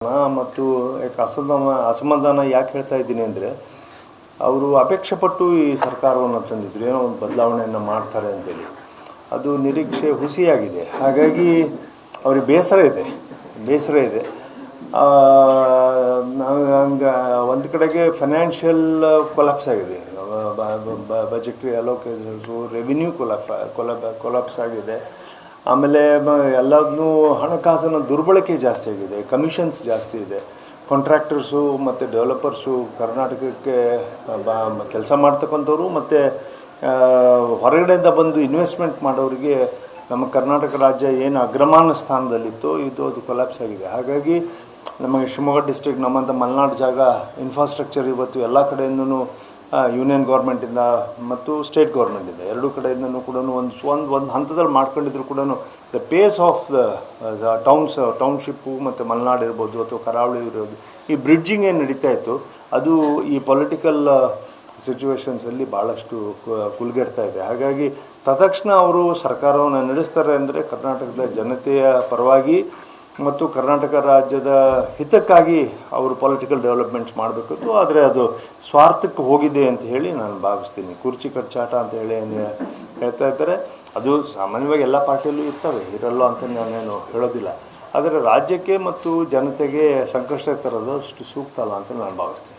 ಮತ್ತು ಅಸಮಾಧಾನ ಯಾಕೆ ಹೇಳ್ತಾ ಇದ್ದೀನಿ ಅಂದರೆ, ಅವರು ಅಪೇಕ್ಷೆ ಪಟ್ಟು ಈ ಸರ್ಕಾರವನ್ನು ತಂದಿದ್ರು, ಏನೋ ಒಂದು ಬದಲಾವಣೆಯನ್ನು ಮಾಡ್ತಾರೆ ಅಂತೇಳಿ. ಅದು ನಿರೀಕ್ಷೆ ಹುಸಿಯಾಗಿದೆ. ಹಾಗಾಗಿ ಅವ್ರಿಗೆ ಬೇಸರ ಇದೆ. ಹಂಗೆ ಒಂದು ಕಡೆಗೆ ಫೈನಾನ್ಷಿಯಲ್ ಕೊಲಾಪ್ಸ್ ಆಗಿದೆ, ಬಜೆಟ್ರಿ ಅಲೋಕೇಷನ್ಸು, ರೆವಿನ್ಯೂ ಕೊಲಾಪ್ಸ್ ಆಗಿದೆ. ಆಮೇಲೆ ಎಲ್ಲದನ್ನೂ ಹಣಕಾಸಿನ ದುರ್ಬಳಕೆ ಜಾಸ್ತಿ ಆಗಿದೆ, ಕಮಿಷನ್ಸ್ ಜಾಸ್ತಿ ಇದೆ. ಕಾಂಟ್ರಾಕ್ಟರ್ಸು ಮತ್ತು ಡೆವಲಪರ್ಸು ಕರ್ನಾಟಕಕ್ಕೆ ಕೆಲಸ ಮಾಡ್ತಕ್ಕಂಥವ್ರು ಮತ್ತು ಹೊರಗಡೆಯಿಂದ ಬಂದು ಇನ್ವೆಸ್ಟ್ಮೆಂಟ್ ಮಾಡೋರಿಗೆ ನಮ್ಮ ಕರ್ನಾಟಕ ರಾಜ್ಯ ಏನು ಅಗ್ರಮಾನ ಸ್ಥಾನದಲ್ಲಿತ್ತು, ಅದು ಕೊಲಾಪ್ಸ್ ಆಗಿದೆ. ಹಾಗಾಗಿ ನಮಗೆ ಶಿವಮೊಗ್ಗ ಡಿಸ್ಟ್ರಿಕ್ಟ್, ನಮ್ಮಂಥ ಮಲೆನಾಡು ಜಾಗ ಇನ್ಫ್ರಾಸ್ಟ್ರಕ್ಚರ್ ಇವತ್ತು ಎಲ್ಲ ಕಡೆಯಿಂದನೂ ಯೂನಿಯನ್ ಗೌರ್ಮೆಂಟಿಂದ ಮತ್ತು ಸ್ಟೇಟ್ ಗೌರ್ಮೆಂಟಿಂದ ಎರಡೂ ಕಡೆಯಿಂದನೂ ಕೂಡ ಒಂದು ಹಂತದಲ್ಲಿ ಮಾಡ್ಕೊಂಡಿದ್ರು ಕೂಡ ದ ಪೇಸ್ ಆಫ್ ದ ಟೌನ್ಶಿಪ್ಪು ಮತ್ತು ಮಲೆನಾಡು ಇರ್ಬೋದು ಅಥವಾ ಕರಾವಳಿ ಇರೋದು, ಈ ಬ್ರಿಡ್ಜಿಂಗ್ ಏನು ನಡೀತಾ ಇತ್ತು, ಅದು ಈ ಪೊಲಿಟಿಕಲ್ ಸಿಚುವೇಶನ್ಸಲ್ಲಿ ಭಾಳಷ್ಟು ಕುಲ್ಗೆಡ್ತಾ ಇದೆ. ಹಾಗಾಗಿ ತತ್ಕ್ಷಣ ಅವರು ಸರ್ಕಾರವನ್ನು ನಡೆಸ್ತಾರೆ ಅಂದರೆ ಕರ್ನಾಟಕದ ಜನತೆಯ ಪರವಾಗಿ ಮತ್ತು ಕರ್ನಾಟಕ ರಾಜ್ಯದ ಹಿತಕ್ಕಾಗಿ ಅವರು ಪೊಲಿಟಿಕಲ್ ಡೆವಲಪ್ಮೆಂಟ್ಸ್ ಮಾಡಬೇಕಿತ್ತು. ಆದರೆ ಅದು ಸ್ವಾರ್ಥಕ್ಕೆ ಹೋಗಿದೆ ಅಂತ ಹೇಳಿ ನಾನು ಭಾವಿಸ್ತೀನಿ. ಕುರ್ಚಿ ಕಚ್ಚಾಟ ಅಂತ ಹೇಳಿ ಹೇಳ್ತಾ ಇದ್ದಾರೆ. ಅದು ಸಾಮಾನ್ಯವಾಗಿ ಎಲ್ಲ ಪಾರ್ಟಿಯಲ್ಲೂ ಇರ್ತವೆ, ಇರಲ್ಲ ಅಂತ ನಾನೇನು ಹೇಳೋದಿಲ್ಲ. ಆದರೆ ರಾಜ್ಯಕ್ಕೆ ಮತ್ತು ಜನತೆಗೆ ಸಂಕಷ್ಟ ತರೋದು ಅಷ್ಟು ಸೂಕ್ತ ಅಲ್ಲ ಅಂತ ನಾನು ಭಾವಿಸ್ತೀನಿ.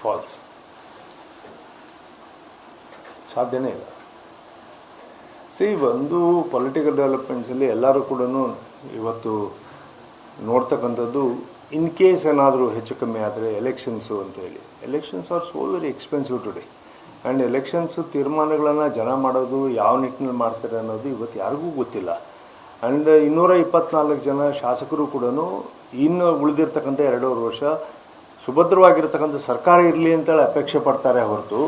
ಫಾಲ್ಸ್, ಸಾಧ್ಯನೇ ಇಲ್ಲ. ಒಂದು ಪೊಲಿಟಿಕಲ್ ಡೆವಲಪ್ಮೆಂಟ್ಸಲ್ಲಿ ಎಲ್ಲರೂ ಕೂಡ ಇವತ್ತು ನೋಡ್ತಕ್ಕಂಥದ್ದು, ಇನ್ ಕೇಸ್ ಏನಾದರೂ ಹೆಚ್ಚು ಕಮ್ಮಿ ಆದರೆ ಎಲೆಕ್ಷನ್ಸು ಅಂತೇಳಿ. Elections are so very expensive today. And elections ತೀರ್ಮಾನಗಳನ್ನು ಜನ ಮಾಡೋದು ಯಾವ ನಿಟ್ಟಿನಲ್ಲಿ ಮಾಡ್ತಾರೆ ಅನ್ನೋದು ಇವತ್ತು ಯಾರಿಗೂ ಗೊತ್ತಿಲ್ಲ. ಆ್ಯಂಡ್ 224 ಜನ ಶಾಸಕರು ಕೂಡ ಇನ್ನು ಉಳಿದಿರ್ತಕ್ಕಂಥ 2.5 ವರ್ಷ ಸುಭದ್ರವಾಗಿರ್ತಕ್ಕಂಥ ಸರ್ಕಾರ ಇರಲಿ ಅಂತೇಳಿ ಅಪೇಕ್ಷೆ ಪಡ್ತಾರೆ ಹೊರತು,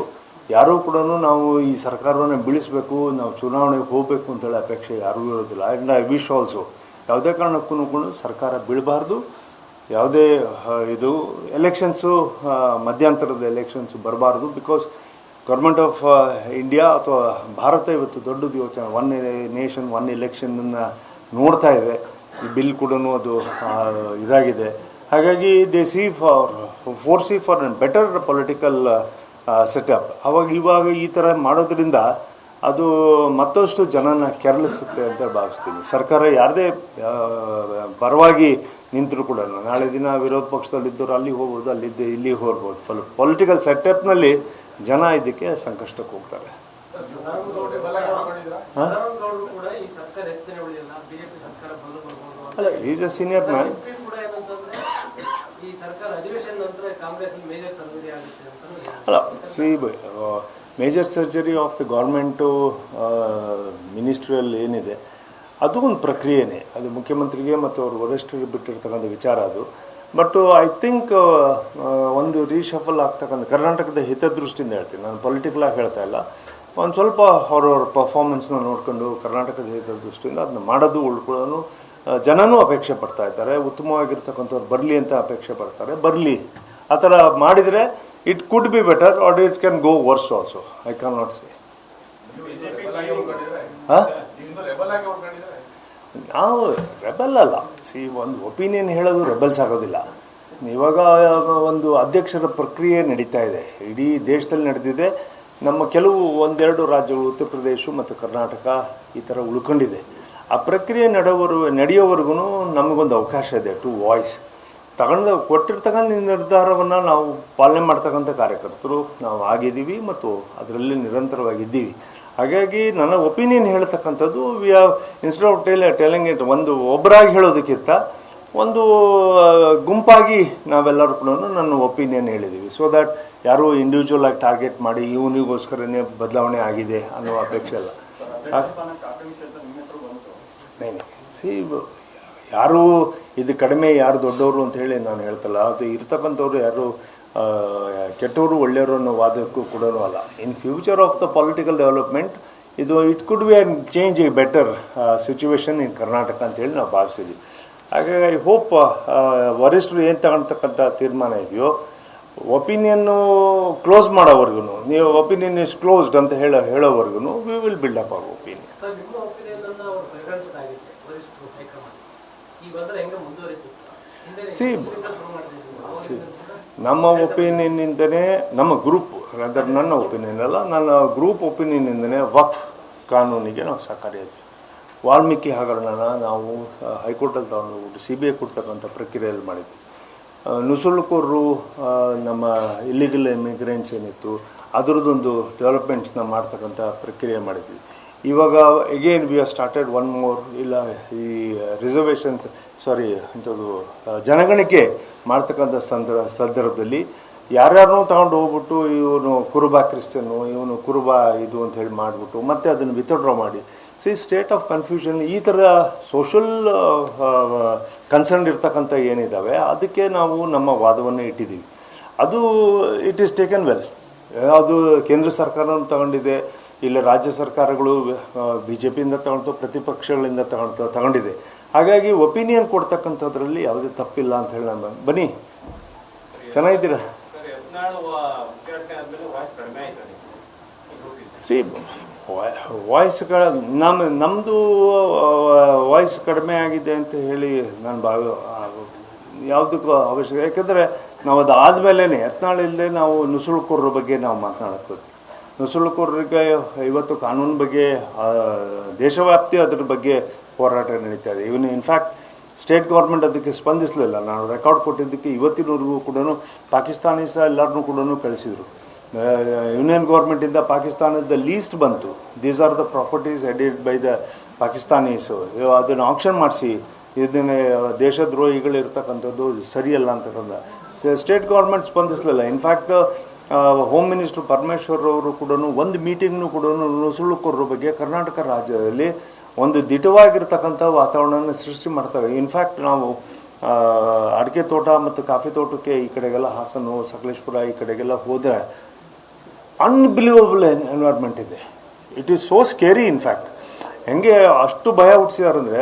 ಯಾರೂ ಕೂಡ ನಾವು ಈ ಸರ್ಕಾರವನ್ನು ಬೀಳಿಸಬೇಕು, ನಾವು ಚುನಾವಣೆಗೆ ಹೋಗಬೇಕು ಅಂತೇಳಿ ಅಪೇಕ್ಷೆ ಯಾರಿಗೂ ಇರೋದಿಲ್ಲ. ಆ್ಯಂಡ್ ಐ ವಿಶ್ ಆಲ್ಸೋ ಯಾವುದೇ ಕಾರಣಕ್ಕೂ ಕೂಡ ಸರ್ಕಾರ ಬೀಳಬಾರ್ದು. ಯಾವುದೇ ಇದು ಎಲೆಕ್ಷನ್ಸು, ಮಧ್ಯಂತರದ ಎಲೆಕ್ಷನ್ಸು ಬರಬಾರ್ದು. ಬಿಕಾಸ್ ಗೌರ್ಮೆಂಟ್ ಆಫ್ ಇಂಡಿಯಾ ಅಥವಾ ಭಾರತ ಇವತ್ತು ದೊಡ್ಡದು ಯೋಚನೆ, ಒನ್ ನೇಷನ್ ಒನ್ ಎಲೆಕ್ಷನನ್ನು ನೋಡ್ತಾ ಇದೆ. ಈ ಬಿಲ್ ಕೂಡ ಅದು ಇದಾಗಿದೆ. ಹಾಗಾಗಿ they ಫೋರ್ಸಿ for better political setup. ಇವಾಗ ಈ ಥರ ಮಾಡೋದ್ರಿಂದ ಅದು ಮತ್ತಷ್ಟು ಜನನ ಕೆರಳಿಸುತ್ತೆ ಅಂತ ಭಾವಿಸ್ತೀನಿ. ಸರ್ಕಾರ ಯಾರದೇ ಪರವಾಗಿ ನಿಂತರೂ ಕೂಡ ನಾಳೆ ದಿನ ವಿರೋಧ ಪಕ್ಷದಲ್ಲಿದ್ದರು ಅಲ್ಲಿಗೆ ಹೋಗ್ಬೋದು, ಇಲ್ಲಿಗೆ ಹೋಗ್ಬೋದು. ಪೊಲಿಟಿಕಲ್ ಸೆಟಪ್ನಲ್ಲಿ ಜನ ಇದಕ್ಕೆ ಸಂಕಷ್ಟಕ್ಕೆ ಹೋಗ್ತಾರೆ. ಅಲ್ಲ, ಈಸ್ ಎ ಸೀನಿಯರ್ ಮ್ಯಾನ್. ಅಲ್ಲ, major surgery of the government ministerial ಏನಿದೆ ಅದು ಒಂದು ಪ್ರಕ್ರಿಯೆನೇ. ಅದು ಮುಖ್ಯಮಂತ್ರಿಗೆ ಮತ್ತು ಅವರು ವರಿಷ್ಠರಿಗೆ ಬಿಟ್ಟಿರ್ತಕ್ಕಂಥ ವಿಚಾರ ಅದು. ಬಟ್ ಐ ಥಿಂಕ್ ಒಂದು ರೀಶಫಲ್ ಆಗ್ತಕ್ಕಂಥ ಕರ್ನಾಟಕದ ಹಿತದೃಷ್ಟಿಯಿಂದ ಹೇಳ್ತೀನಿ, ನಾನು ಪೊಲಿಟಿಕಲಾಗಿ ಹೇಳ್ತಾ ಇಲ್ಲ. ಒಂದು ಸ್ವಲ್ಪ ಅವ್ರವ್ರ ಪರ್ಫಾರ್ಮೆನ್ಸ್ನ ನೋಡ್ಕೊಂಡು ಕರ್ನಾಟಕದ ಹಿತದೃಷ್ಟಿಯಿಂದ ಅದನ್ನ ಮಾಡೋದು ಉಳ್ಕೊಳ್ಳೋನು ಜನನೂ ಅಪೇಕ್ಷೆ ಪಡ್ತಾ ಇದ್ದಾರೆ. ಉತ್ತಮವಾಗಿರ್ತಕ್ಕಂಥವ್ರು ಬರಲಿ ಅಂತ ಅಪೇಕ್ಷೆ ಪಡ್ತಾರೆ. ಬರಲಿ, ಆ ಥರ ಮಾಡಿದರೆ it could be better or it can go worse also. I can not say. ನಾವು ರೆಬಲ್ ಅಲ್ಲ. ಒಂದು ಒಪಿನಿಯನ್ ಹೇಳೋದು ರೆಬಲ್ಸ್ ಆಗೋದಿಲ್ಲ. ಇವಾಗ ಒಂದು ಅಧ್ಯಕ್ಷರ ಪ್ರಕ್ರಿಯೆ ನಡೀತಾ ಇದೆ, ಇಡೀ ದೇಶದಲ್ಲಿ ನಡೆದಿದೆ. ನಮ್ಮ ಕೆಲವು 1-2 ರಾಜ್ಯಗಳು, ಉತ್ತರ ಪ್ರದೇಶ ಮತ್ತು ಕರ್ನಾಟಕ ಈ ಥರ ಉಳ್ಕೊಂಡಿದೆ. ಆ ಪ್ರಕ್ರಿಯೆ ನಡೆಯೋವರೆಗೂ ನಮಗೊಂದು ಅವಕಾಶ ಇದೆ ಟು ವಾಯ್ಸ್. ಕೊಟ್ಟಿರ್ತಕ್ಕಂಥ ನಿರ್ಧಾರವನ್ನು ನಾವು ಪಾಲನೆ ಮಾಡ್ತಕ್ಕಂಥ ಕಾರ್ಯಕರ್ತರು ನಾವು ಆಗಿದ್ದೀವಿ ಮತ್ತು ಅದರಲ್ಲಿ ನಿರಂತರವಾಗಿದ್ದೀವಿ. ಹಾಗಾಗಿ ನನ್ನ ಒಪಿನಿಯನ್ ಹೇಳ್ತಕ್ಕಂಥದ್ದು we have instead of telling it ಒಬ್ಬರಾಗಿ ಹೇಳೋದಕ್ಕಿಂತ ಒಂದು ಗುಂಪಾಗಿ ನಾವೆಲ್ಲರೂ ಕೂಡ ನನ್ನ ಒಪಿನಿಯನ್ ಹೇಳಿದ್ದೀವಿ. ಸೊ ದ್ಯಾಟ್ ಯಾರೂ ಇಂಡಿವಿಜುವಲ್ ಆಗಿ ಟಾರ್ಗೆಟ್ ಮಾಡಿ ಇವನಿಗೋಸ್ಕರನೇ ಬದಲಾವಣೆ ಆಗಿದೆ ಅನ್ನೋ ಅಪೇಕ್ಷೆ ಅಲ್ಲ. ಯಾರು ಇದು ಕಡಿಮೆ, ಯಾರು ದೊಡ್ಡವರು ಅಂತ ಹೇಳಿ ನಾನು ಹೇಳ್ತಲ್ಲ. ಅದು ಇರ್ತಕ್ಕಂಥವ್ರು ಯಾರು ಕೆಟ್ಟವರು ಒಳ್ಳೆಯವರು ಅನ್ನೋ ವಾದಕ್ಕೂ ಕೂಡ ಅಲ್ಲ. In future of the political development ಇದು it could be change a better situation in Karnataka ಅಂತೇಳಿ ನಾವು ಭಾವಿಸಿದ್ವಿ. ಹಾಗಾಗಿ ಐ ಹೋಪ್ ವರಿಷ್ಠರು ಏನು ತಗೊಳ್ತಕ್ಕಂಥ ತೀರ್ಮಾನ ಇದೆಯೋ ಒಪಿನಿಯನ್ನು ಕ್ಲೋಸ್ ಮಾಡೋವರೆಗೂ, ನೀವು ಒಪಿನಿಯನ್ ಇಸ್ ಕ್ಲೋಸ್ಡ್ ಅಂತ ಹೇಳೋವರೆಗೂ we will build up our opinion. See ನಮ್ಮ ಒಪಿನಿಯನ್ನಿಂದನೇ, ನಮ್ಮ ಗ್ರೂಪ್ ಅಂದರೆ ನನ್ನ ಒಪಿನಿಯನ್ ಅಲ್ಲ, ನನ್ನ ಗ್ರೂಪ್ ಒಪಿನಿಯನ್ನಿಂದನೇ ವಕ್ಫ್ ಕಾನೂನಿಗೆ ನಾವು ಸಹಕಾರಿಯಾದ್ವಿ. ವಾಲ್ಮೀಕಿ ಹಗರಣನ ನಾವು ಹೈಕೋರ್ಟಲ್ಲಿ ತಗೊಂಡೋಗ್ಬಿಟ್ಟು CBI ಕೊಡ್ತಕ್ಕಂಥ ಪ್ರಕ್ರಿಯೆಯಲ್ಲಿ ಮಾಡಿದ್ವಿ. ನುಸುಳುಕೋರರು ನಮ್ಮ ಇಲ್ಲಿಗಲ್ ಇಮಿಗ್ರೆಂಟ್ಸ್ ಏನಿತ್ತು ಅದರದ್ದೊಂದು ಡೆವಲಪ್ಮೆಂಟ್ಸ್ನ ಮಾಡ್ತಕ್ಕಂಥ ಪ್ರಕ್ರಿಯೆ ಮಾಡಿದ್ವಿ. ಇವಾಗ again we are started one more, ಇಲ್ಲ ಈ ರಿಸರ್ವೇಷನ್ಸ್ ಇಂಥದ್ದು ಜನಗಣತಿ ಮಾಡ್ತಕ್ಕಂಥ ಸಂದರ್ಭದಲ್ಲಿ ಯಾರ್ಯಾರನ್ನೂ ತಗೊಂಡು ಹೋಗ್ಬಿಟ್ಟು ಇವನು ಕುರುಬಾ ಕ್ರಿಶ್ಚಿಯನ್ನು, ಇವನು ಕುರುಬಾ ಇದು ಅಂತ ಹೇಳಿ ಮಾಡಿಬಿಟ್ಟು ಮತ್ತೆ ಅದನ್ನು ವಿತ್ಡ್ರಾ ಮಾಡಿ ಸ್ಟೇಟ್ ಆಫ್ ಕನ್ಫ್ಯೂಷನ್, ಈ ಥರ ಸೋಷಲ್ ಕನ್ಸರ್ನ್ ಇರ್ತಕ್ಕಂಥ ಏನಿದ್ದಾವೆ ಅದಕ್ಕೆ ನಾವು ನಮ್ಮ ವಾದವನ್ನು ಇಟ್ಟಿದ್ದೀವಿ. ಅದು ಇಟ್ ಈಸ್ ಟೇಕನ್ ವೆಲ್. ಅದು ಕೇಂದ್ರ ಸರ್ಕಾರನೂ ತಗೊಂಡಿದೆ, ಇಲ್ಲ ರಾಜ್ಯ ಸರ್ಕಾರಗಳು BJPಯಿಂದ ತಗೊಳ್ತು, ಪ್ರತಿಪಕ್ಷಗಳಿಂದ ತಗೊಂಡಿದೆ. ಹಾಗಾಗಿ ಒಪಿನಿಯನ್ ಕೊಡ್ತಕ್ಕಂಥದ್ರಲ್ಲಿ ಯಾವುದೇ ತಪ್ಪಿಲ್ಲ ಅಂತ ಹೇಳಿ ನಾನು ಬನ್ನಿ. ಚೆನ್ನಾಗಿದ್ದೀರಾ? ಸಿ ವಾಯ್ಸ್ಗಳ ನಮ್ಮದು ವಾಯ್ಸ್ ಕಡಿಮೆ ಆಗಿದೆ ಅಂತ ಹೇಳಿ ನಾನು ಯಾವುದಕ್ಕೂ ಅವಶ್ಯಕ. ಯಾಕೆಂದರೆ ನಾವು ಅದು ಆದಮೇಲೆ ಯತ್ನಾಳ್ ಇಲ್ಲದೆ ನಾವು ನುಸುಳುಕೋರರ ಬಗ್ಗೆ ನಾವು ಮಾತನಾಡಬೇಕು. ನುಸುಳುಕೋರರಿಗೆ ಇವತ್ತು ಕಾನೂನು ಬಗ್ಗೆ ದೇಶವ್ಯಾಪ್ತಿ ಅದ್ರ ಬಗ್ಗೆ ಹೋರಾಟ ನಡೀತಾ ಇದೆ. ಇವನು ಇನ್ಫ್ಯಾಕ್ಟ್ ಸ್ಟೇಟ್ ಗೌರ್ಮೆಂಟ್ ಅದಕ್ಕೆ ಸ್ಪಂದಿಸಲಿಲ್ಲ. ನಾನು ರೆಕಾರ್ಡ್ ಕೊಟ್ಟಿದ್ದಕ್ಕೆ ಇವತ್ತಿನವರೆಗೂ ಕೂಡ ಪಾಕಿಸ್ತಾನಿ ಎಲ್ಲರನ್ನೂ ಕೂಡ ಕಳಿಸಿದರು. ಯೂನಿಯನ್ ಗೌರ್ಮೆಂಟಿಂದ ಪಾಕಿಸ್ತಾನದ ಲೀಸ್ಟ್ ಬಂತು, these are the properties headed by the Pakistanis, ಅದನ್ನು ಆಕ್ಷನ್ ಮಾಡಿಸಿ ಇದನ್ನೇ ದೇಶದ್ರೋಹಿಗಳಿರ್ತಕ್ಕಂಥದ್ದು ಸರಿಯಲ್ಲ ಅಂತಕ್ಕಂಥ ಸ್ಟೇಟ್ ಗೌರ್ಮೆಂಟ್ ಸ್ಪಂದಿಸಲಿಲ್ಲ. ಇನ್ಫ್ಯಾಕ್ಟ್ ಹೋಮ್ ಮಿನಿಸ್ಟರ್ ಪರಮೇಶ್ವರ್ ಅವರು ಕೂಡ ಒಂದು ಮೀಟಿಂಗ್ನೂ ಕೂಡ ನುಸುಳುಕೋರರ ಬಗ್ಗೆ ಕರ್ನಾಟಕ ರಾಜ್ಯದಲ್ಲಿ ಒಂದು ದಿಟವಾಗಿರ್ತಕ್ಕಂಥ ವಾತಾವರಣನ ಸೃಷ್ಟಿ ಮಾಡ್ತವೆ. ಇನ್ಫ್ಯಾಕ್ಟ್ ನಾವು ಅಡಿಕೆ ತೋಟ ಮತ್ತು ಕಾಫಿ ತೋಟಕ್ಕೆ ಈ ಕಡೆಗೆಲ್ಲ ಹಾಸನ, ಸಕಲೇಶ್ಪುರ ಈ ಕಡೆಗೆಲ್ಲ ಹೋದರೆ ಅನ್ಬಿಲೀವಬಲ್ ಎನ್ವೈರ್ಮೆಂಟ್ ಇದೆ. It is so scary. In fact ಹೆಂಗೆ ಅಷ್ಟು ಭಯ ಹುಟ್ಟಿಸಿದ್ದಾರೆ ಅಂದರೆ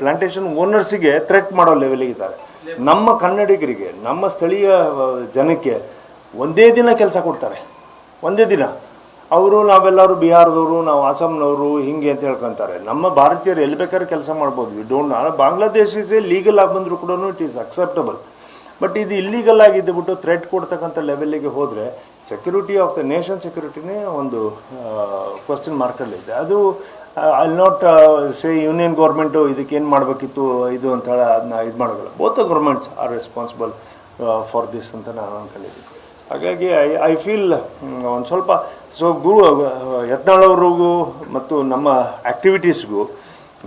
ಪ್ಲಾಂಟೇಶನ್ ಓನರ್ಸಿಗೆ ಥ್ರೆಟ್ ಮಾಡೋ ಲೆವೆಲಿಗಿದ್ದಾರೆ. ನಮ್ಮ ಕನ್ನಡಿಗರಿಗೆ, ನಮ್ಮ ಸ್ಥಳೀಯ ಜನಕ್ಕೆ ಒಂದೇ ದಿನ ಕೆಲಸ ಕೊಡ್ತಾರೆ, ಒಂದೇ ದಿನ. ಅವರು ನಾವೆಲ್ಲರೂ ಬಿಹಾರದವರು, ನಾವು ಆಸಾಮ್ನವರು ಹಿಂಗೆ ಅಂತ ಹೇಳ್ಕೊತಾರೆ. ನಮ್ಮ ಭಾರತೀಯರು ಎಲ್ಲಿ ಬೇಕಾದ್ರೆ ಕೆಲಸ ಮಾಡ್ಬೋದು. We don't. ಬಾಂಗ್ಲಾದೇಶಿಸೇ ಲೀಗಲ್ ಆಗಿ ಬಂದರೂ ಕೂಡ ಇಟ್ ಈಸ್ ಅಕ್ಸೆಪ್ಟಬಲ್. ಬಟ್ ಇದು ಇಲ್ಲೀಗಲ್ ಆಗಿದ್ದುಬಿಟ್ಟು ಥ್ರೆಟ್ ಕೊಡ್ತಕ್ಕಂಥ ಲೆವೆಲ್ಲಿಗೆ ಹೋದರೆ ಸೆಕ್ಯೂರಿಟಿ ಆಫ್ ದ ನೇಷನ್ ಸೆಕ್ಯೂರಿಟಿನೇ ಒಂದು ಕ್ವಶನ್ ಮಾರ್ಕಲ್ಲಿದೆ. ಅದು I not say union government ಇದಕ್ಕೇನು ಮಾಡಬೇಕಿತ್ತು ಇದು ಅಂತ ಹೇಳಿ ಅದನ್ನ ಇದು ಮಾಡೋಲ್ಲ. Both the governments are responsible for this ಅಂತ ನಾನು ಅನ್ಕೊಂಡಿದ್ದೀನಿ. ಹಾಗಾಗಿ ಐ ಫೀಲ್ ಒಂದು ಸ್ವಲ್ಪ ಯತ್ನಾಳ್ ಅವ್ರಿಗೂ ಮತ್ತು ನಮ್ಮ ಆ್ಯಕ್ಟಿವಿಟೀಸ್ಗೂ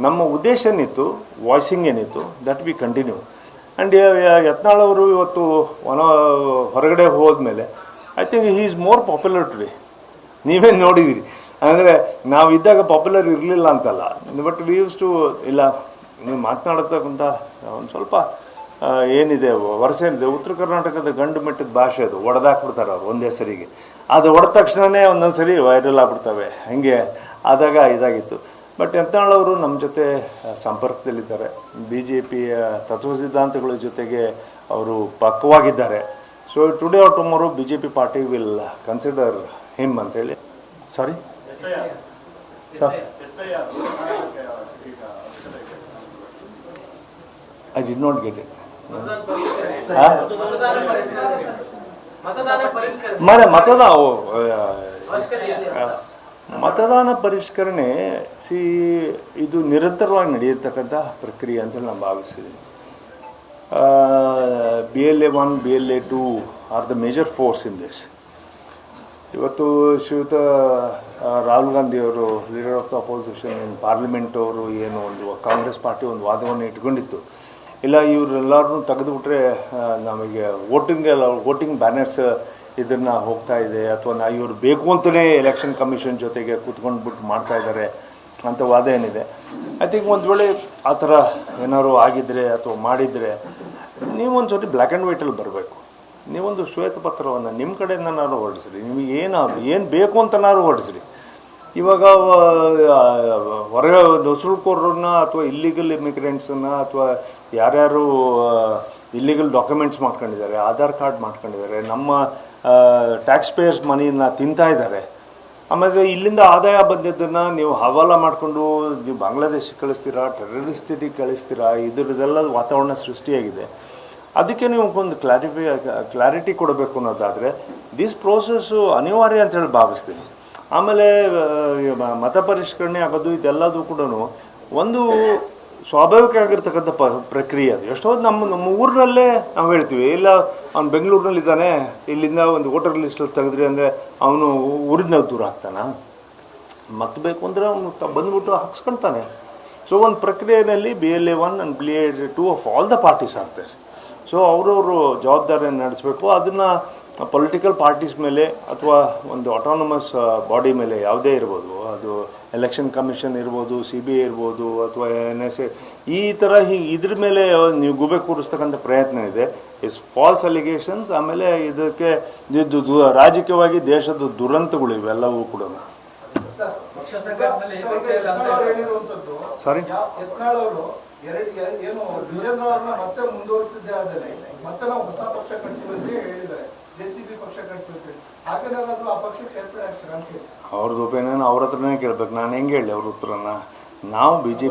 ನಮ್ಮ ಉದ್ದೇಶ ಏನಿತ್ತು, ವಾಯ್ಸಿಂಗ್ ಏನಿತ್ತು, that we continue. And Yatnal ಅವರು ಇವತ್ತು ಹೊರಗಡೆ ಹೋದ್ಮೇಲೆ I think he is more popular today. ನೀವೇನು ನೋಡಿದ್ದೀರಿ ಅಂದರೆ ನಾವು ಇದ್ದಾಗ ಪಾಪ್ಯುಲರ್ ಇರಲಿಲ್ಲ ಅಂತಲ್ಲ, ಬಟ್ ವಿ ಯೂಸ್ ಟು ಇಲ್ಲ ನೀವು ಮಾತನಾಡತಕ್ಕಂಥ ಒಂದು ಸ್ವಲ್ಪ ಏನಿದೆ ವರ್ಷ ಏನಿದೆ, ಉತ್ತರ ಕರ್ನಾಟಕದ ಗಂಡು ಮೆಟ್ಟದ ಭಾಷೆ ಅದು ಒಡೆದಾಕ್ಬಿಡ್ತಾರೆ ಅವ್ರು ಒಂದೇ ಸರಿಗೆ. ಅದು ಹೊಡೆದ ತಕ್ಷಣವೇ ಒಂದೊಂದು ಸರಿ ವೈರಲ್ ಆಗ್ಬಿಡ್ತವೆ. ಹಾಗೆ ಆದಾಗ ಇದಾಗಿತ್ತು. ಬಟ್ ಯತ್ನಾಳ್ ಅವರು ನಮ್ಮ ಜೊತೆ ಸಂಪರ್ಕದಲ್ಲಿದ್ದಾರೆ. BJPಯ ತತ್ವ ಸಿದ್ಧಾಂತಗಳ ಜೊತೆಗೆ ಅವರು ಪಕ್ವಾಗಿದ್ದಾರೆ. So today or tomorrow BJP party will consider him ಅಂತೇಳಿ. Sorry sir, I did not get it. ಮತದಾನ ಪರಿಷ್ಕರಣೆ ಇದು ನಿರಂತರವಾಗಿ ನಡೆಯತಕ್ಕಂಥ ಪ್ರಕ್ರಿಯೆ ಅಂತೇಳಿ ನಾನು ಭಾವಿಸಿದ್ದೀನಿ. BLA 1, BLA 2 are the major force in this. ಇವತ್ತು ಶ್ರೀಯುತ ರಾಹುಲ್ ಗಾಂಧಿ ಅವರು, leader of the opposition in parliament ಅವರು ಏನು ಒಂದು ಕಾಂಗ್ರೆಸ್ ಪಾರ್ಟಿ ಒಂದು ವಾದವನ್ನು ಇಟ್ಕೊಂಡಿತ್ತು, ಇಲ್ಲ ಇವರೆಲ್ಲರನ್ನೂ ತೆಗೆದುಬಿಟ್ರೆ ನಮಗೆ ವೋಟಿಂಗ್ ಬ್ಯಾನರ್ಸ್ ಇದನ್ನು ಹೋಗ್ತಾ ಇದೆ, ಅಥವಾ ಇವರು ಬೇಕು ಅಂತಲೇ ಎಲೆಕ್ಷನ್ ಕಮಿಷನ್ ಜೊತೆಗೆ ಕೂತ್ಕೊಂಡ್ಬಿಟ್ಟು ಮಾಡ್ತಾ ಇದ್ದಾರೆ ಅಂತ ವಾದ ಏನಿದೆ. ಐ ಥಿಂಕ್ ಒಂದು ವೇಳೆ ಆ ಥರ ಏನಾದ್ರು ಆಗಿದ್ದರೆ ಅಥವಾ ಮಾಡಿದರೆ ನೀವೊಂದು ಸರಿ ಬ್ಲ್ಯಾಕ್ ಆ್ಯಂಡ್ ವೈಟಲ್ಲಿ ಬರಬೇಕು. ನೀವೊಂದು ಶ್ವೇತಪತ್ರವನ್ನು ನಿಮ್ಮ ಕಡೆಯಿಂದನಾದ್ರು ಹೊರಡಿಸ್ರಿ, ನಿಮಗೆ ಏನು ಬೇಕು ಅಂತನಾದ್ರು ಹೊರಡಿಸ್ರಿ. ಇವಾಗ ಹೊರಗೆ ನುಸುಳುಕೋರನ್ನ ಅಥವಾ ಇಲ್ಲಿಗಲ್ ಇಮಿಗ್ರೆಂಟ್ಸನ್ನು ಅಥವಾ ಯಾರ್ಯಾರು ಇಲ್ಲಿಗಲ್ ಡಾಕ್ಯುಮೆಂಟ್ಸ್ ಮಾಡ್ಕೊಂಡಿದ್ದಾರೆ, ಆಧಾರ್ ಕಾರ್ಡ್ ಮಾಡ್ಕೊಂಡಿದ್ದಾರೆ, ನಮ್ಮ ಟ್ಯಾಕ್ಸ್ ಪೇಯರ್ಸ್ ಮನಿನ ತಿಂತಾ ಇದ್ದಾರೆ. ಆಮೇಲೆ ಇಲ್ಲಿಂದ ಆದಾಯ ಬಂದಿದ್ದನ್ನು ನೀವು ಹವಾಲ ಮಾಡಿಕೊಂಡು ನೀವು ಬಾಂಗ್ಲಾದೇಶಕ್ಕೆ ಕಳಿಸ್ತೀರಾ, ಟೆರರಿಸ್ಟಿಗೆ ಕಳಿಸ್ತೀರಾ, ಇದರದೆಲ್ಲ ವಾತಾವರಣ ಸೃಷ್ಟಿಯಾಗಿದೆ. ಅದಕ್ಕೆ ನೀವು ಒಂದು ಕ್ಲಾರಿಟಿ ಕೊಡಬೇಕು ಅನ್ನೋದಾದರೆ ದಿಸ್ ಪ್ರೋಸೆಸ್ಸು ಅನಿವಾರ್ಯ ಅಂತೇಳಿ ಭಾವಿಸ್ತೀನಿ. ಆಮೇಲೆ ಮತ ಪರಿಷ್ಕರಣೆ ಆಗೋದು ಇದೆಲ್ಲದೂ ಕೂಡ ಒಂದು ಸ್ವಾಭಾವಿಕ ಆಗಿರ್ತಕ್ಕಂಥ ಪ್ರಕ್ರಿಯೆ. ಅದು ಎಷ್ಟೊಂದು ನಮ್ಮ ಊರಿನಲ್ಲೇ ನಾವು ಹೇಳ್ತೀವಿ, ಇಲ್ಲ ಅವ್ನು ಬೆಂಗಳೂರಿನಲ್ಲಿದ್ದಾನೆ, ಇಲ್ಲಿಂದ ಒಂದು ವೋಟರ್ ಲಿಸ್ಟಲ್ಲಿ ತೆಗೆದ್ರಿ ಅಂದರೆ ಅವನು ಊರಿಂದ ದೂರ ಆಗ್ತಾನೆ. ಮತ್ತೆ ಬೇಕು ಅಂದರೆ ಅವನು ಬಂದ್ಬಿಟ್ಟು ಹಾಕ್ಸ್ಕೊಳ್ತಾನೆ. ಸೊ ಒಂದು ಪ್ರಕ್ರಿಯೆಯಲ್ಲಿ BLA 1 and BLA 2 of all the parties ಆಗ್ತಾರೆ. ಸೊ ಅವರವರು ಜವಾಬ್ದಾರಿಯನ್ನು ನಡೆಸಬೇಕು. ಅದನ್ನು ಪೊಲಿಟಿಕಲ್ ಪಾರ್ಟೀಸ್ ಮೇಲೆ ಅಥವಾ ಒಂದು ಆಟೋನಮಸ್ ಬಾಡಿ ಮೇಲೆ ಯಾವುದೇ ಇರ್ಬೋದು, ಅದು ಎಲೆಕ್ಷನ್ ಕಮಿಷನ್ ಇರ್ಬೋದು, CBI ಇರ್ಬೋದು, ಅಥವಾ NSA, ಈ ಥರ ಇದ್ರ ಮೇಲೆ ನೀವು ಗುಬೆ ಕೂರಿಸ್ತಕ್ಕಂಥ ಪ್ರಯತ್ನ ಇದೆ. False allegations. ಆಮೇಲೆ ಇದಕ್ಕೆ ರಾಜಕೀಯವಾಗಿ ದೇಶದ ದುರಂತಗಳು ಇವೆಲ್ಲವೂ ಕೂಡ. ಸಾರಿ, ಏನು ವಿಜೇಂದ್ರವ್ರನ್ನ ಮತ್ತೆ ಮುಂದುವರಿಸಿದ್ದೇ ಆದ್ರೆ ಮತ್ತೆ ನಾವು ಹೊಸ ಪಕ್ಷ ಕಟ್ಟಿಸ್ತೀವಿ ಹೇಳಿದ್ದಾರೆ, JCB ಪಕ್ಷ ಕಟ್ಟಿಸ್ತೀವಿ. ಹಾಗೇನಾದ್ರೂ ಆ ಪಕ್ಷಕ್ಕೆ ಸೇರ್ಪಡೆ ಆಗ್ತಾರೆ ಅಂತ ಹೇಳಿ ಅವ್ರದ್ದು ಒಪಿನಿಯನ್ ಅವ್ರ ಹತ್ರನೇ ಕೇಳ್ಬೇಕು. ನಾನು ಹೆಂಗೆ ಹೇಳಿ ಅವ್ರ ಉತ್ತರನ? ನಾವು ಬಿ ಜೆ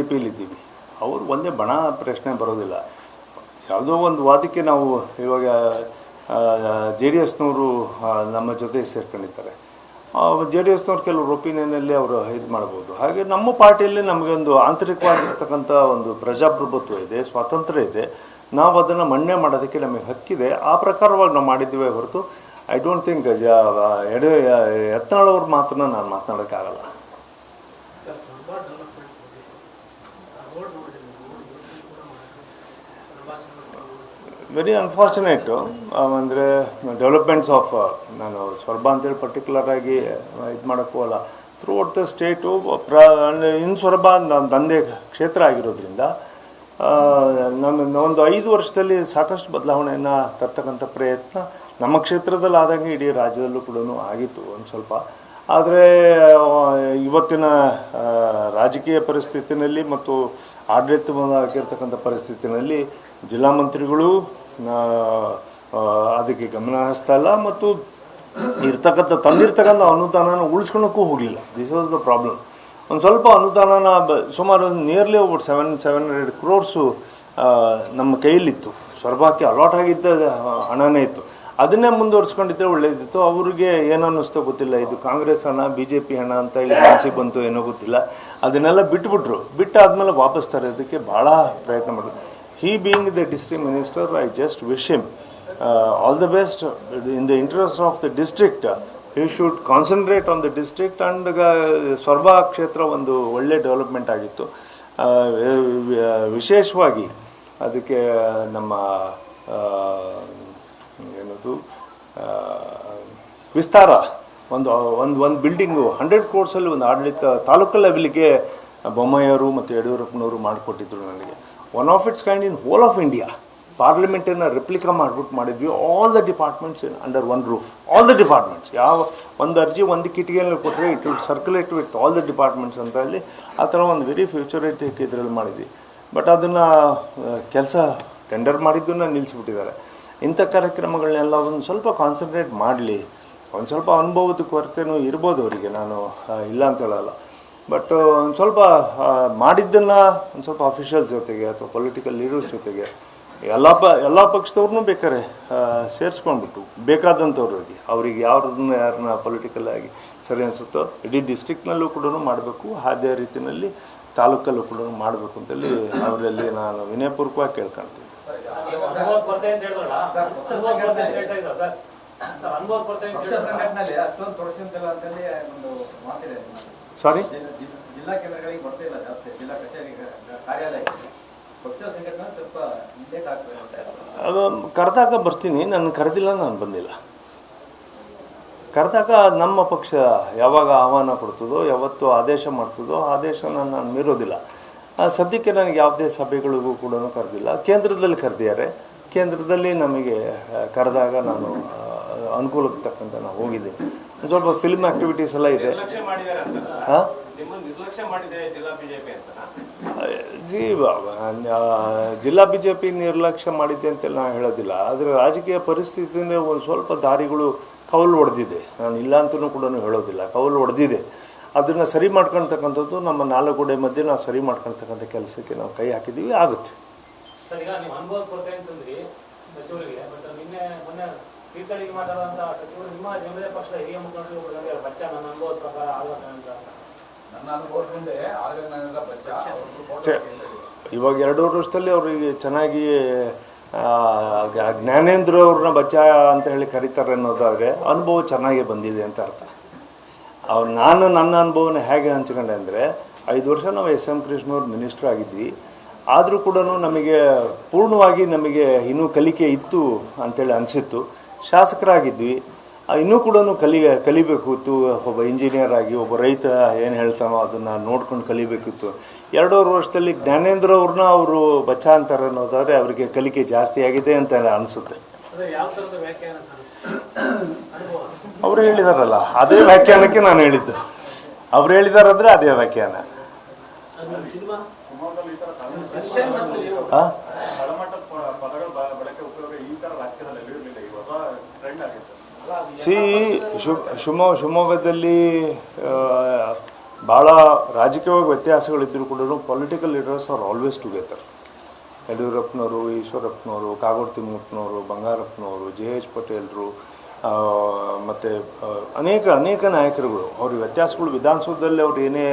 ಪಿಲಿ ಇದ್ದೀವಿ. ಅವ್ರು ಒಂದೇ ಬಣ ಪ್ರಶ್ನೆ ಬರೋದಿಲ್ಲ. ಯಾವುದೋ ಒಂದು ವಾದಕ್ಕೆ ನಾವು ಇವಾಗ JDSನವರು ನಮ್ಮ ಜೊತೆ ಸೇರ್ಕೊಂಡಿದ್ದಾರೆ. JDSನವ್ರು ಕೆಲವರು ಒಪಿನಿಯನಲ್ಲಿ ಅವರು ಇದು ಮಾಡ್ಬೋದು. ಹಾಗೆ ನಮ್ಮ ಪಾರ್ಟಿಯಲ್ಲಿ ನಮಗೊಂದು ಆಂತರಿಕವಾಗಿರ್ತಕ್ಕಂಥ ಒಂದು ಪ್ರಜಾಪ್ರಭುತ್ವ ಇದೆ, ಸ್ವಾತಂತ್ರ್ಯ ಇದೆ. ನಾವು ಅದನ್ನು ಮನ್ನೆ ಮಾಡೋದಕ್ಕೆ ನಮಗೆ ಹಕ್ಕಿದೆ. ಆ ಪ್ರಕಾರವಾಗಿ ನಾವು ಮಾಡಿದ್ದೀವಿ ಹೊರತು ಐ ಡೋಂಟ್ ಥಿಂಕ್ ಯತ್ನಾಳ್ ಅವ್ರ ಮಾತನ್ನ ನಾನು ಮಾತನಾಡೋಕ್ಕಾಗಲ್ಲ. ವೆರಿ ಅನ್ಫಾರ್ಚುನೇಟು. ಅಂದರೆ ಡೆವಲಪ್ಮೆಂಟ್ಸ್ ಆಫ್ ನಾನು ಸ್ವರ್ಬ ಅಂತೇಳಿ ಪರ್ಟಿಕ್ಯುಲರಾಗಿ ಇದು ಮಾಡೋಕ್ಕೂ ಅಲ್ಲ, ಥ್ರೂ ಔಟ್ ದ ಸ್ಟೇಟು ಇನ್ನು ಸ್ವರ್ಬ ದಂಧೆ ಕ್ಷೇತ್ರ ಆಗಿರೋದ್ರಿಂದ ನಮ್ಮ ಒಂದು 5 ವರ್ಷದಲ್ಲಿ ಸಾಕಷ್ಟು ಬದಲಾವಣೆಯನ್ನು ತರ್ತಕ್ಕಂಥ ಪ್ರಯತ್ನ ನಮ್ಮ ಕ್ಷೇತ್ರದಲ್ಲಿ ಆದಂಗೆ ಇಡೀ ರಾಜ್ಯದಲ್ಲೂ ಕೂಡ ಆಗಿತ್ತು ಒಂದು ಸ್ವಲ್ಪ. ಆದರೆ ಇವತ್ತಿನ ರಾಜಕೀಯ ಪರಿಸ್ಥಿತಿನಲ್ಲಿ ಮತ್ತು ಆಡಳಿತವಾಗಿರ್ತಕ್ಕಂಥ ಪರಿಸ್ಥಿತಿನಲ್ಲಿ ಜಿಲ್ಲಾ ಮಂತ್ರಿಗಳು ಅದಕ್ಕೆ ಗಮನ ಹರಿಸ್ತಾ ಇಲ್ಲ ಮತ್ತು ತಂದಿರ್ತಕ್ಕಂಥ ಅನುದಾನನ ಉಳಿಸ್ಕೊಳ್ಳೋಕ್ಕೂ ಹೋಗಲಿಲ್ಲ. This was the problem. ಒಂದು ಸ್ವಲ್ಪ ಅನುದಾನನ ಸುಮಾರು ನಿಯರ್ಲಿ ಓವರ್ 700 crores ನಮ್ಮ ಕೈಯಲ್ಲಿತ್ತು. ಸ್ವರ್ಬಕ್ಕೆ ಅಲಾಟ್ ಆಗಿದ್ದ ಹಣನೇ ಇತ್ತು. ಅದನ್ನೇ ಮುಂದುವರಿಸ್ಕೊಂಡಿದ್ದರೆ ಒಳ್ಳೆಯದಿತ್ತು. ಅವ್ರಿಗೆ ಏನು ಅನ್ನಿಸ್ತೋ ಗೊತ್ತಿಲ್ಲ, ಇದು ಕಾಂಗ್ರೆಸ್ ಹಣ, BJP ಹಣ ಅಂತ ಹೇಳಿ ಮನಸ್ಸಿಗೆ ಬಂತು ಏನೋ ಗೊತ್ತಿಲ್ಲ. ಅದನ್ನೆಲ್ಲ ಬಿಟ್ಟಾದ್ಮೇಲೆ ವಾಪಸ್ ತರೋದಕ್ಕೆ ಭಾಳ ಪ್ರಯತ್ನ ಮಾಡಿದ್ರು. He being the district minister, I just wish him all the best. In the interest of the district, he should concentrate on the district. And ಸ್ವರ್ಬಾ ಕ್ಷೇತ್ರ ಒಂದು ಒಳ್ಳೆ ಡೆವಲಪ್ಮೆಂಟ್ ಆಗಿತ್ತು. ವಿಶೇಷವಾಗಿ ಅದಕ್ಕೆ ನಮ್ಮ ಏನದು ವಿಸ್ತಾರ ಒಂದು ಬಿಲ್ಡಿಂಗು 100 crores ಒಂದು ಆಡಳಿತ ತಾಲೂಕು ಲೆವೆಲ್ಗೆ ಬೊಮ್ಮಾಯಿಯವರು ಮತ್ತು ಯಡಿಯೂರಪ್ಪನವರು ಮಾಡಿಕೊಟ್ಟಿದ್ರು ನನಗೆ. One of its kind in whole of India. ಪಾರ್ಲಿಮೆಂಟನ್ನು ರೆಪ್ಲಿಕಾ ಮಾಡಿಬಿಟ್ಟು all the departments under one roof. All the departments, ಯಾವ ಒಂದು ಅರ್ಜಿ ಒಂದು ಕಿಟಿಗೆಯಲ್ಲಿ ಕೊಟ್ಟರೆ it will circulate with all the departments ಅಂತ ಹೇಳಿ ಆ ಥರ ಒಂದು ವೆರಿ ಫ್ಯೂಚರಿಟಿಕ್ ಇದರಲ್ಲಿ ಮಾಡಿದ್ವಿ. ಬಟ್ ಅದನ್ನು ಕೆಲಸ ಟೆಂಡರ್ ಮಾಡಿದ್ದನ್ನು ನಿಲ್ಲಿಸ್ಬಿಟ್ಟಿದ್ದಾರೆ. ಇಂಥ ಕಾರ್ಯಕ್ರಮಗಳನ್ನೆಲ್ಲ ಒಂದು ಸ್ವಲ್ಪ ಕಾನ್ಸಂಟ್ರೇಟ್ ಮಾಡಲಿ. ಒಂದು ಸ್ವಲ್ಪ ಅನುಭವದ ಕೊರತೆನೂ ಇರ್ಬೋದು ಅವರಿಗೆ, ನಾನು ಇಲ್ಲ ಅಂತ ಹೇಳಲ್ಲ. ಬಟ್ ಒಂದು ಸ್ವಲ್ಪ ಮಾಡಿದ್ದನ್ನು ಒಂದು ಸ್ವಲ್ಪ ಅಫಿಷಿಯಲ್ಸ್ ಜೊತೆಗೆ ಅಥವಾ ಪೊಲಿಟಿಕಲ್ ಲೀಡರ್ಸ್ ಜೊತೆಗೆ ಎಲ್ಲ ಪಕ್ಷದವ್ರನ್ನೂ ಬೇಕಾದ್ರೆ ಸೇರಿಸ್ಕೊಂಡ್ಬಿಟ್ಟು ಬೇಕಾದಂಥವ್ರಿಗೆ ಅವ್ರಿಗೆ ಯಾರನ್ನ ಪೊಲಿಟಿಕಲ್ ಆಗಿ ಸರಿ ಅನಿಸುತ್ತೋ ಇಡೀ ಡಿಸ್ಟ್ರಿಕ್ನಲ್ಲೂ ಕೂಡ ಮಾಡಬೇಕು. ಅದೇ ರೀತಿಯಲ್ಲಿ ತಾಲೂಕಲ್ಲೂ ಕೂಡ ಮಾಡಬೇಕು ಅಂತೇಳಿ ಅವರಲ್ಲಿ ನಾನು ವಿನಯಪೂರ್ವಕವಾಗಿ ಕೇಳ್ಕೊಳ್ತೀನಿ. ಸಾರಿ, ಜಿಲ್ಲಾ ಕೇಂದ್ರಗಳಿಗೆ ಬರ್ತಾ ಇಲ್ಲ ಜಾಸ್ತಿ, ಜಿಲ್ಲಾ ಕಚೇರಿ ಕಾರ್ಯಾಲಯಕ್ಕೆ ಪಕ್ಷ ಸಂಘಟನೆ ಸ್ವಲ್ಪ ಲೇಟ್ ಆಗ್ತದೆ. ಕರೆದಾಗ ಬರ್ತೀನಿ, ನಾನು ಕರೆದಿಲ್ಲ, ನಾನು ಬಂದಿಲ್ಲ. ಕರೆದಾಗ ನಮ್ಮ ಪಕ್ಷ ಯಾವಾಗ ಆಹ್ವಾನ ಕೊಡ್ತದೋ, ಯಾವತ್ತು ಆದೇಶ ಮಾಡ್ತದೋ ಆದೇಶನ ನಾನು ಮೀರೋದಿಲ್ಲ. ಸದ್ಯಕ್ಕೆ ನನಗೆ ಯಾವುದೇ ಸಭೆಗಳಿಗೂ ಕೂಡ ಕರೆದಿಲ್ಲ. ಕೇಂದ್ರದಲ್ಲಿ ಕರೆದಿದ್ದಾರೆ. ಕೇಂದ್ರದಲ್ಲಿ ನಮಗೆ ಕರೆದಾಗ ನಾನು ಅನುಕೂಲಕ್ಕೆ ತಕ್ಕಂತೆ ನಾನು ಹೋಗಿದ್ದೀನಿ. ಒಂದು ಸ್ವಲ್ಪ ಫಿಲ್ಮ್ ಆ್ಯಕ್ಟಿವಿಟೀಸ್ ಎಲ್ಲ ಇದೆ. ಹಾಂ, ನಿಮ್ಮನ್ನು ನಿರ್ಲಕ್ಷ್ಯ ಮಾಡಿದೆ ಜಿಲ್ಲಾ ಬಿಜೆಪಿ ಅಂತನಾ? ಜಿಲ್ಲಾ ಬಿ ಜೆ ಪಿ ನಿರ್ಲಕ್ಷ್ಯ ಮಾಡಿದ್ದೆ ಅಂತೇಳಿ ನಾನು ಹೇಳೋದಿಲ್ಲ. ಆದರೆ ರಾಜಕೀಯ ಪರಿಸ್ಥಿತಿಯಿಂದ ಒಂದು ಸ್ವಲ್ಪ ದಾರಿಗಳು ಕೌಲು ಹೊಡೆದಿದೆ. ನಾನು ಇಲ್ಲ ಅಂತಲೂ ಕೂಡ ಹೇಳೋದಿಲ್ಲ, ಕೌಲು ಹೊಡೆದಿದೆ. ಅದನ್ನು ಸರಿ ಮಾಡ್ಕೊಳ್ತಕ್ಕಂಥದ್ದು ನಮ್ಮ ನಾಲ್ಕುಡೆ ಮಧ್ಯೆ ನಾವು ಸರಿ ಮಾಡ್ಕೊಳ್ತಕ್ಕಂಥ ಕೆಲಸಕ್ಕೆ ನಾವು ಕೈ ಹಾಕಿದ್ದೀವಿ, ಆಗುತ್ತೆ. ಸರ್, ಈಗ ನೀವು ಅನುಭವ ಕೊರತೆ ಅಂತಂದ್ರಿ ಸಚಿವರಿಗೆ, ಬಟ್ ಮೊನ್ನೆ ತೀರ್ಥಹಳ್ಳಿಗೆ ಮಾತಾಡುವಂಥ ಸಚಿವರು ನಿಮ್ಮ ನಿಮ್ಮದೇ ಪಕ್ಷದ ಹಿರಿಯ ಮುಖಂಡರು ಬಚ್ಚ ನನ್ನ ಅನುಭವದ ಪ್ರಕಾರ ಆಗೋದಂತ. ನನ್ನ ಅನುಭವದ ಮುಂದೆ ಆಗ ಬಚ್ಚ ಇವಾಗ 2 ವರ್ಷದಲ್ಲಿ ಅವರಿಗೆ ಚೆನ್ನಾಗಿ ಜ್ಞಾನೇಂದ್ರ ಅವ್ರನ್ನ ಬಚ್ಚ ಅಂತ ಹೇಳಿ ಕರೀತಾರೆ ಅನ್ನೋದಾದರೆ ಅನುಭವ ಚೆನ್ನಾಗಿ ಬಂದಿದೆ ಅಂತ ಅರ್ಥ. ನಾನು ನನ್ನ ಅನುಭವನ ಹೇಗೆ ಹಂಚ್ಕೊಂಡೆ ಅಂದರೆ, 5 ವರ್ಷ ನಾವು SM ಕೃಷ್ಣವ್ರು ಮಿನಿಸ್ಟ್ರ್ ಆಗಿದ್ವಿ. ಆದರೂ ಕೂಡ ನಮಗೆ ಪೂರ್ಣವಾಗಿ ಇನ್ನೂ ಕಲಿಕೆ ಇತ್ತು ಅಂತೇಳಿ ಅನಿಸಿತ್ತು. ಶಾಸಕರಾಗಿದ್ವಿ, ಇನ್ನೂ ಕೂಡ ಕಲಿಬೇಕಿತ್ತು. ಒಬ್ಬ ಇಂಜಿನಿಯರ್ ಆಗಿ ಒಬ್ಬ ರೈತ ಏನು ಹೇಳ್ತಾನೋ ಅದನ್ನು ನೋಡ್ಕೊಂಡು ಕಲಿಬೇಕಿತ್ತು. 2 ವರ್ಷದಲ್ಲಿ ಜ್ಞಾನೇಂದ್ರ ಅವ್ರನ್ನ ಅವರು ಬಚ್ಚ ಅಂತಾರೆ ಅನ್ನೋದಾದರೆ ಅವರಿಗೆ ಕಲಿಕೆ ಜಾಸ್ತಿ ಆಗಿದೆ ಅಂತ ಅನಿಸುತ್ತೆ. ಅವರು ಹೇಳಿದಾರಲ್ಲ, ಅದೇ ವ್ಯಾಖ್ಯಾನಕ್ಕೆ ನಾನು ಹೇಳಿದ್ದು. ಅವ್ರು ಹೇಳಿದಾರಂದ್ರೆ ಅದೇ ವ್ಯಾಖ್ಯಾನ. ಶಿವಮೊಗ್ಗದಲ್ಲಿ ಭಾಳ ರಾಜಕೀಯವಾಗಿ ವ್ಯತ್ಯಾಸಗಳಿದ್ದರೂ ಕೂಡ political leaders are always together. ಯಡಿಯೂರಪ್ಪನವರು, ಈಶ್ವರಪ್ಪನವರು, ಕಾಗೋಡು ತಿಮ್ಮಪ್ಪನವರು, ಬಂಗಾರಪ್ಪನವರು, JH ಪಟೇಲ್ರು, ಮತ್ತು ಅನೇಕ ನಾಯಕರುಗಳು. ಅವ್ರ ವ್ಯತ್ಯಾಸಗಳು ವಿಧಾನಸೌಧದಲ್ಲಿ ಅವ್ರು ಏನೇ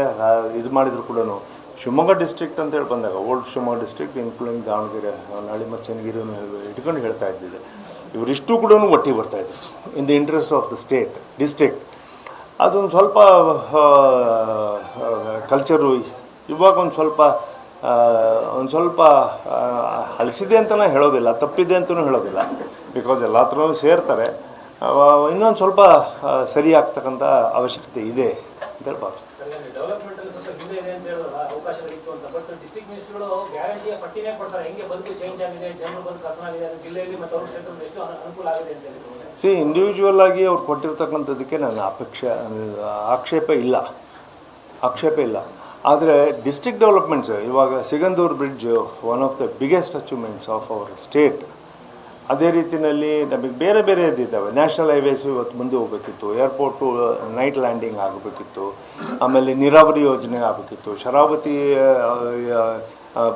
ಇದು ಮಾಡಿದ್ರು ಕೂಡ ಶಿವಮೊಗ್ಗ ಡಿಸ್ಟ್ರಿಕ್ಟ್ ಅಂತೇಳಿ ಬಂದಾಗ, old Shivamogga district including Davanagere, ನಾಳೆ ಮತ್ತು ಚನ್ನಗಿರಿಯನ್ನು ಇಟ್ಕೊಂಡು ಹೇಳ್ತಾ ಇದ್ದಿದೆ. ಇವರಿಷ್ಟು ಕೂಡ ಒಟ್ಟಿಗೆ ಬರ್ತಾಯಿದ್ರು in the interest of the district. ಅದೊಂದು ಸ್ವಲ್ಪ ಕಲ್ಚರು ಇವಾಗ ಒಂದು ಸ್ವಲ್ಪ ಅಳಿಸಿದೆ ಅಂತಲೇ ಹೇಳೋದಿಲ್ಲ, ತಪ್ಪಿದೆ ಅಂತಲೂ ಹೇಳೋದಿಲ್ಲ. ಬಿಕಾಸ್ ಎಲ್ಲ ಹತ್ರನೂ ಸೇರ್ತಾರೆ. ಇನ್ನೊಂದು ಸ್ವಲ್ಪ ಸರಿ ಆಗ್ತಕ್ಕಂಥ ಅವಶ್ಯಕತೆ ಇದೆ ಅಂತೇಳಿ ಭಾವಿಸ್ತೀನಿ. ಇಂಡಿವಿಜುವಲ್ ಆಗಿ ಅವ್ರು ಕೊಟ್ಟಿರ್ತಕ್ಕಂಥದ್ದಕ್ಕೆ ನನ್ನ ಆಕ್ಷೇಪ ಇಲ್ಲ. ಆದರೆ ಡಿಸ್ಟ್ರಿಕ್ಟ್ ಡೆವಲಪ್ಮೆಂಟ್ಸ್, ಇವಾಗ Sigandur bridge one of the biggest achievements of our state. ಅದೇ ರೀತಿಯಲ್ಲಿ ನಮಗೆ ಬೇರೆ ಇದ್ದಾವೆ. ನ್ಯಾಷನಲ್ ಹೈವೇಸು ಇವತ್ತು ಮುಂದೆ ಹೋಗಬೇಕಿತ್ತು, ಏರ್ಪೋರ್ಟು ನೈಟ್ ಲ್ಯಾಂಡಿಂಗ್ ಆಗಬೇಕಿತ್ತು, ಆಮೇಲೆ ನೀರಾವರಿ ಯೋಜನೆ ಆಗಬೇಕಿತ್ತು. ಶರಾವತಿ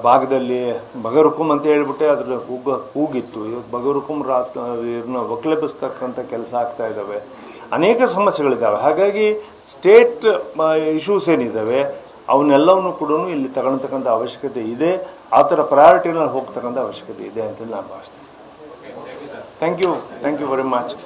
ಭಾಗದಲ್ಲಿ ಬಗರುಕುಂ ಅಂತ ಹೇಳ್ಬಿಟ್ಟೆ ಅದ್ರ ಕೂಗಿತ್ತು. ಇವತ್ತು ಬಗರುಕುಂ ಇವ್ರನ್ನ ಒಕ್ಕಲೆಬ್ಬಿಸ್ತಕ್ಕಂಥ ಕೆಲಸ ಆಗ್ತಾ ಇದ್ದಾವೆ. ಅನೇಕ ಸಮಸ್ಯೆಗಳಿದ್ದಾವೆ. ಹಾಗಾಗಿ ಸ್ಟೇಟ್ ಇಶ್ಯೂಸ್ ಏನಿದ್ದಾವೆ ಅವನ್ನೆಲ್ಲವನ್ನು ಕೂಡ ಇಲ್ಲಿ ತಗೊಳ್ತಕ್ಕಂಥ ಅವಶ್ಯಕತೆ ಇದೆ. ಆ ಥರ ಪ್ರಯಾರಿಟಿನಲ್ಲಿ ಹೋಗ್ತಕ್ಕಂಥ ಅವಶ್ಯಕತೆ ಇದೆ ಅಂತೇಳಿ ನಾನು ಭಾವಿಸ್ತೀನಿ. Thank you very much.